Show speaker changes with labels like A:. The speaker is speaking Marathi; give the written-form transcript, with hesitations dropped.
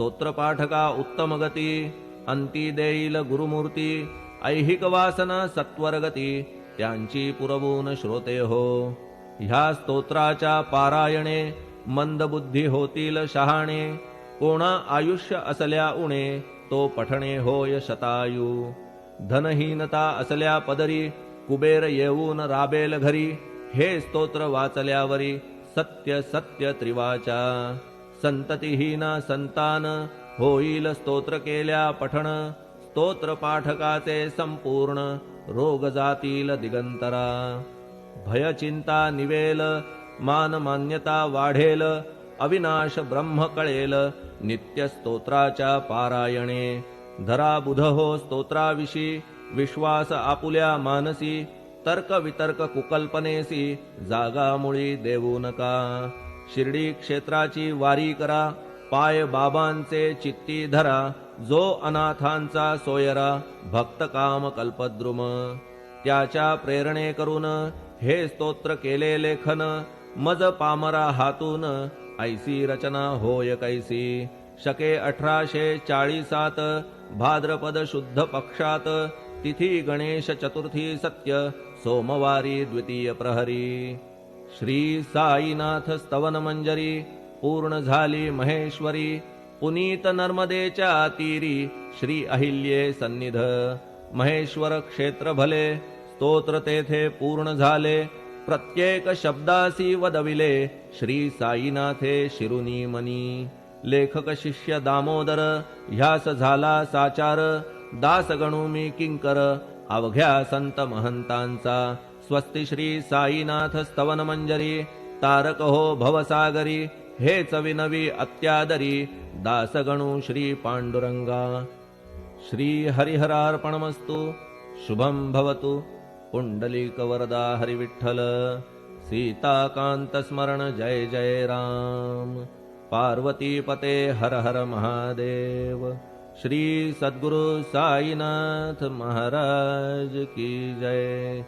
A: स्तोत्रपाठका उत्तम गती अंती देईल गुरुमूर्ती ऐहिक वासना सत्वरगती त्यांची पुरवून श्रोते हो ह्या स्तोत्राच्या पारायणे मंदबुद्धी होतील शहाणे कोणा आयुष्य असल्या उणे तो पठणे होय शतायू धनहीनता असल्या पदरी कुबेर येऊन राबेल घरी हे स्तोत्र वाचल्यावरी सत्य सत्य त्रिवाचा संततिहीना संतान होईल स्तोत्र केल्या पठण स्तोत्र पाठकाचे संपूर्ण रोग जातील दिगंतरा भय चिंता निवेल मान मान्यता वाढेल अविनाश ब्रह्म कळेल नित्य स्तोत्राच्या पारायणे धरा बुध हो स्तोत्राविषयी विश्वास आपुल्या मानसी तर्क वितर्क कुकल्पनेसी जागा मुळी देऊ नका शिर्डी क्षेत्राची वारी करा पाय बाबांचे चित्ती धरा जो अनाथांचा सोयरा भक्त काम कल्पद्रुम त्याच्या प्रेरणे करून हे स्तोत्र केले लेखन मज पामरा हातून ऐसी रचना होय कैसी शके 1840 भाद्रपद शुद्ध पक्षात तिथी गणेश चतुर्थी सत्य सोमवारी द्वितीय प्रहरी श्री साईनाथ स्तवन मंजरी पूर्ण झाली महेश्वरी पुनीत नर्मदेच्या तीरी श्री अहिल्ये सन्निध महेश्वर क्षेत्र भले स्तोत्र तेथे पूर्ण झाले प्रत्येक शब्दासी वदविले श्री साईनाथे शिरुनी मनी लेखक शिष्य दामोदर ह्यास झाला साचार दास गणू मी किंकर अवघ्या संत महंतांचा स्वस्ति श्री साईनाथ स्तवन मंजरी तारक हो भवसागरी हेच विनवी अत्यादरी दासगणू श्री पांडुरंगा श्री हरिहरार्पणमस्तु शुभं भवतु पुंडलीकवरदा हरिविठ्ठल सीताकांत स्मरण जय जय राम पार्वतीपते हर हर महादेव श्री सद्गुरु साईनाथ महाराज की जय।